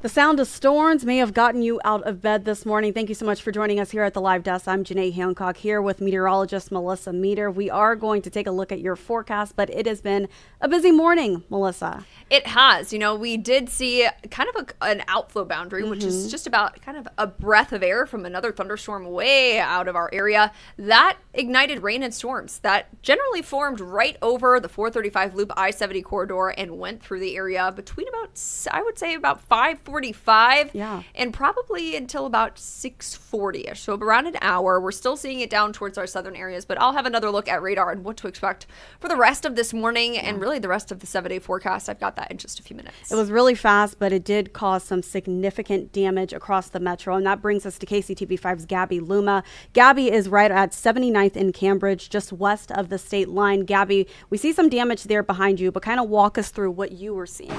The sound of storms may have gotten you out of bed this morning. Thank you so much for joining us here at the Live Desk. I'm Janae Hancock here with meteorologist Melissa Meeder. We are going to take a look at your forecast, but it has been a busy morning, Melissa. It has. You know, we did see kind of an outflow boundary, which is just about kind of a breath of air from another thunderstorm way out of our area. That ignited rain and storms that generally formed right over the 435 loop I-70 corridor and went through the area between about, I would say, about 5:45 and probably until about 6:40ish. So around an hour. We're still seeing it down towards our southern areas, but I'll have another look at radar and what to expect for the rest of this morning and really the rest of the 7-day forecast. I've got that in just a few minutes. It was really fast, but it did cause some significant damage across the metro. And that brings us to KCTV5's Gabbi Lumma. Gabbi is right at 79th in Cambridge, just west of the state line. Gabbi, we see some damage there behind you, but kind of walk us through what you were seeing.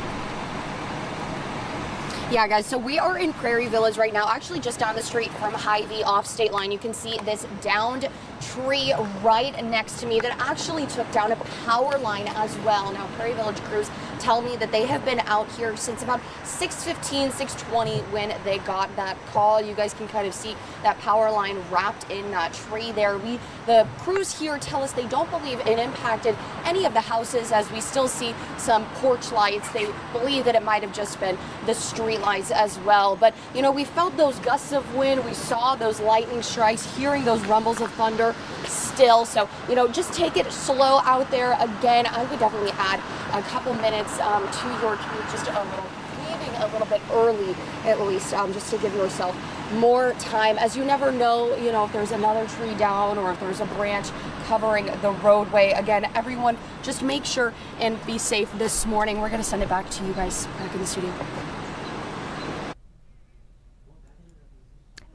Yeah, guys, so we are in Prairie Village right now, actually just down the street from Hy-Vee off state line. You can see this downed tree right next to me that actually took down a power line as well. Now, Prairie Village crews tell me that they have been out here since about 6:15, 6:20 when they got that call. You guys can kind of see that power line wrapped in that tree there. The crews here tell us they don't believe it impacted any of the houses, as we still see some porch lights. They believe that it might have just been the street lights as well. But, you know, we felt those gusts of wind. We saw those lightning strikes, hearing those rumbles of thunder still. So, you know, just take it slow out there. Again, I would definitely add a couple minutes to your commute, just leaving a little bit early, at least, just to give yourself more time, as you never know, you know, if there's another tree down or if there's a branch covering the roadway. Again, everyone, just make sure and be safe this morning. We're going to send it back to you guys back in the studio.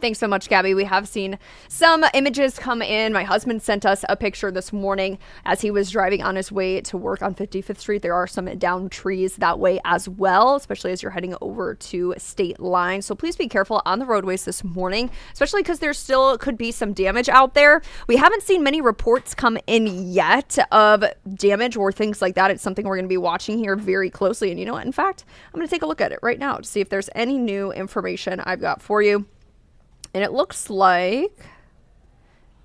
Thanks so much, Gabby. We have seen some images come in. My husband sent us a picture this morning as he was driving on his way to work on 55th Street. There are some downed trees that way as well, especially as you're heading over to state line. So please be careful on the roadways this morning, especially because there still could be some damage out there. We haven't seen many reports come in yet of damage or things like that. It's something we're going to be watching here very closely. And you know what? In fact, I'm going to take a look at it right now to see if there's any new information I've got for you. And it looks like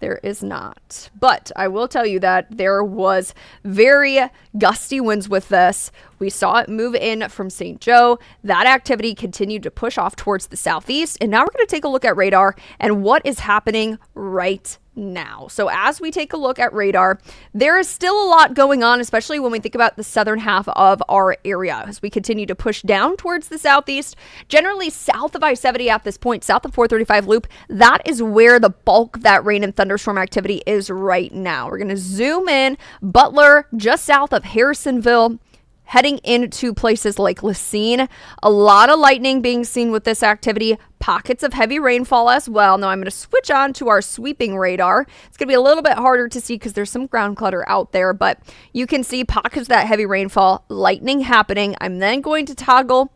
there is not. But I will tell you that there was very gusty winds with this. We saw it move in from St. Joe. That activity continued to push off towards the southeast. And now we're going to take a look at radar and what is happening right now. So as we take a look at radar, there is still a lot going on, especially when we think about the southern half of our area. As we continue to push down towards the southeast, generally south of I-70 at this point, south of 435 loop, that is where the bulk of that rain and thunderstorm activity is right now. We're going to zoom in. Butler, just south of Harrisonville, heading into places like Lacine. A lot of lightning being seen with this activity. Pockets of heavy rainfall as well. Now I'm going to switch on to our sweeping radar. It's going to be a little bit harder to see because there's some ground clutter out there, but you can see pockets of that heavy rainfall, lightning happening. I'm then going to toggle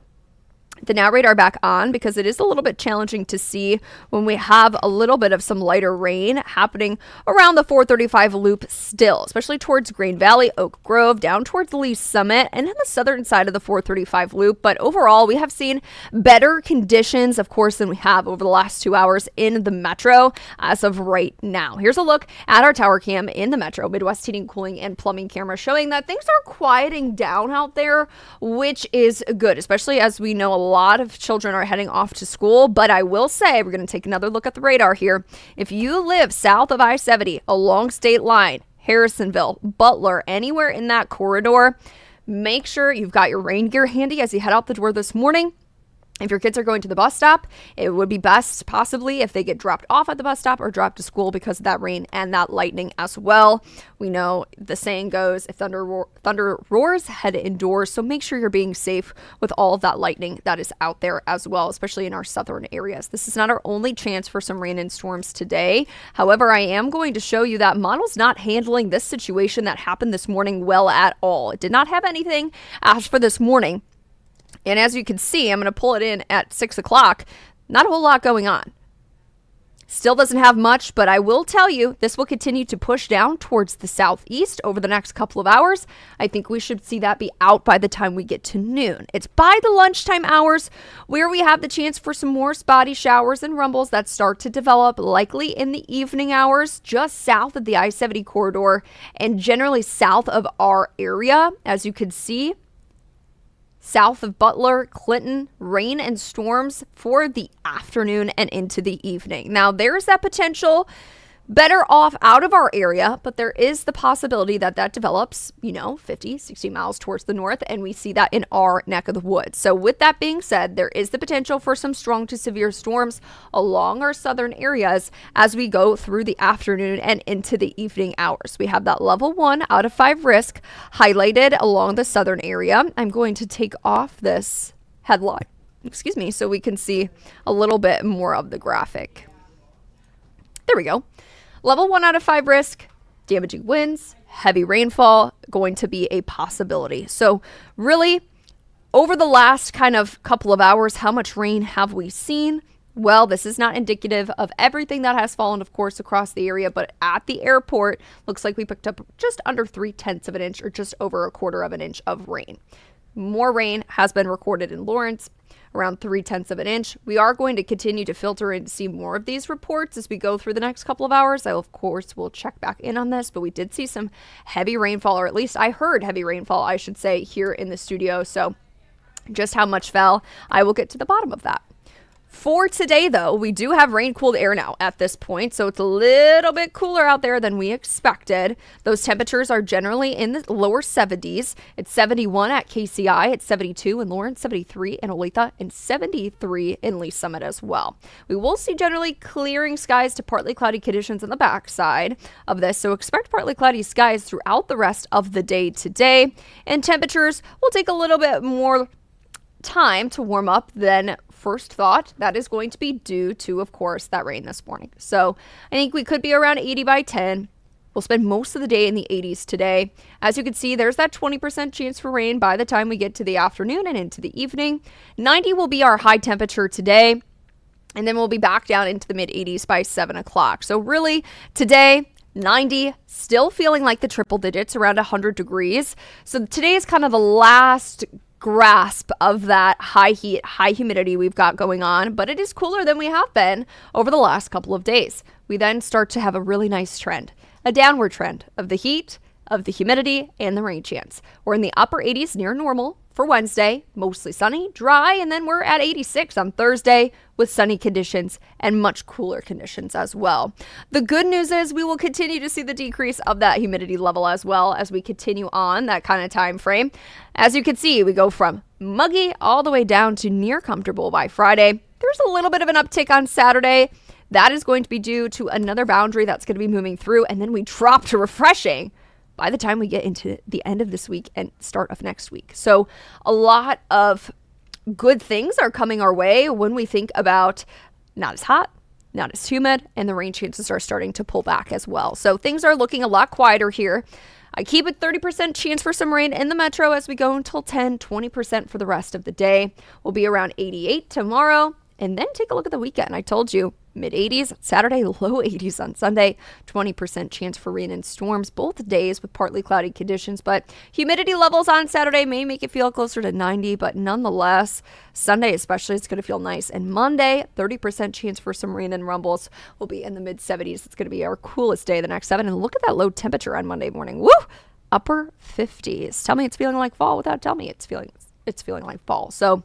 the now radar back on because it is a little bit challenging to see when we have a little bit of some lighter rain happening around the 435 loop still, especially towards Green Valley, Oak Grove, down towards Lee Summit, and on the southern side of the 435 loop. But overall, we have seen better conditions, of course, than we have over the last 2 hours in the metro as of right now. Here's a look at our tower cam in the metro, Midwest Heating, Cooling, and Plumbing camera, showing that things are quieting down out there, which is good, especially as we know a lot of children are heading off to school. But I will say, we're going to take another look at the radar here. If you live south of I-70 along state line, Harrisonville, Butler, anywhere in that corridor, make sure you've got your rain gear handy as you head out the door this morning. If your kids are going to the bus stop, it would be best possibly if they get dropped off at the bus stop or dropped to school because of that rain and that lightning as well. We know the saying goes, if thunder roars, head indoors. So make sure you're being safe with all of that lightning that is out there as well, especially in our southern areas. This is not our only chance for some rain and storms today. However, I am going to show you that model's not handling this situation that happened this morning well at all. It did not have anything as for this morning. And as you can see, I'm going to pull it in at 6 o'clock. Not a whole lot going on. Still doesn't have much, but I will tell you this will continue to push down towards the southeast over the next couple of hours. I think we should see that be out by the time we get to noon. It's by the lunchtime hours where we have the chance for some more spotty showers and rumbles that start to develop, likely in the evening hours just south of the I-70 corridor and generally south of our area. As you can see, south of Butler, Clinton, rain and storms for the afternoon and into the evening. Now, there's that potential better off out of our area, but there is the possibility that that develops, 50, 60 miles towards the north, and we see that in our neck of the woods. So with that being said, there is the potential for some strong to severe storms along our southern areas as we go through the afternoon and into the evening hours. We have that level 1 out of 5 risk highlighted along the southern area. I'm going to take off this headline, so we can see a little bit more of the graphic. There we go. Level 1 out of 5 risk, damaging winds, heavy rainfall, going to be a possibility. So really, over the last kind of couple of hours, how much rain have we seen? Well, this is not indicative of everything that has fallen, of course, across the area, but at the airport, looks like we picked up just under 3/10 of an inch or just over 1/4 of an inch of rain. More rain has been recorded in Lawrence, around 3/10 of an inch. We are going to continue to filter and see more of these reports as we go through the next couple of hours. I, of course, will check back in on this, but we did see some heavy rainfall, or at least I heard heavy rainfall, I should say, here in the studio. So just how much fell, I will get to the bottom of that. For today, though, we do have rain-cooled air now at this point, so it's a little bit cooler out there than we expected. Those temperatures are generally in the lower 70s. It's 71 at KCI, it's 72 in Lawrence, 73 in Olathe, and 73 in Lee Summit as well. We will see generally clearing skies to partly cloudy conditions on the backside of this, so expect partly cloudy skies throughout the rest of the day today, and temperatures will take a little bit more time to warm up than first thought. That is going to be due to, of course, that rain this morning. So I think we could be around 80 by 10. We'll spend most of the day in the 80s today. As you can see, there's that 20% chance for rain by the time we get to the afternoon and into the evening. 90 will be our high temperature today, and then we'll be back down into the mid 80s by 7 o'clock. So really today, 90, still feeling like the triple digits, around 100 degrees. So today is kind of the last grasp of that high heat, high humidity we've got going on, but it is cooler than we have been over the last couple of days. We then start to have a really nice trend, a downward trend of the heat, of the humidity, and the rain chance. We're in the upper 80s near normal for Wednesday, mostly sunny, dry, and then we're at 86 on Thursday with sunny conditions and much cooler conditions as well. The good news is we will continue to see the decrease of that humidity level as well as we continue on that kind of time frame. As you can see, we go from muggy all the way down to near comfortable by Friday. There's a little bit of an uptick on Saturday. That is going to be due to another boundary that's going to be moving through, and then we drop to refreshing by the time we get into the end of this week and start of next week. So a lot of good things are coming our way when we think about not as hot, not as humid, and the rain chances are starting to pull back as well. So things are looking a lot quieter here. I keep a 30% chance for some rain in the metro as we go until 10, 20% for the rest of the day. We'll be around 88 tomorrow. And then take a look at the weekend. I told you, mid-80s Saturday, low 80s on Sunday, 20% chance for rain and storms both days with partly cloudy conditions. But humidity levels on Saturday may make it feel closer to 90, but nonetheless, Sunday especially, it's going to feel nice. And Monday, 30% chance for some rain and rumbles will be in the mid-70s. It's going to be our coolest day the next 7. And look at that low temperature on Monday morning. Woo! Upper 50s. Tell me it's feeling like fall without telling me it's feeling like fall. So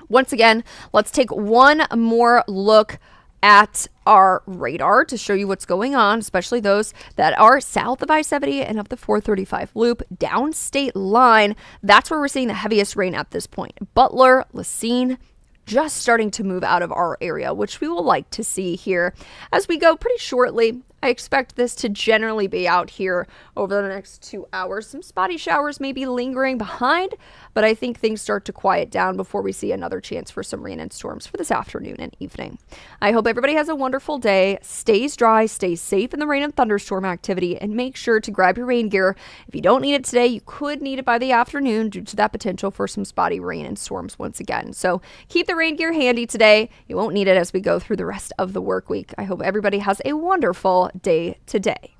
once again, let's take one more look at our radar to show you what's going on, especially those that are south of I-70 and up the 435 loop, downstate line. That's where we're seeing the heaviest rain at this point. Butler, Lacine, just starting to move out of our area, which we will like to see here as we go pretty shortly I expect this to generally be out here over the next 2 hours. Some spotty showers may be lingering behind, but I think things start to quiet down before we see another chance for some rain and storms for this afternoon and evening. I hope everybody has a wonderful day, stays dry, stays safe in the rain and thunderstorm activity, and make sure to grab your rain gear. If you don't need it today, you could need it by the afternoon due to that potential for some spotty rain and storms once again. So keep the rain gear handy today. You won't need it as we go through the rest of the work week. I hope everybody has a wonderful day today.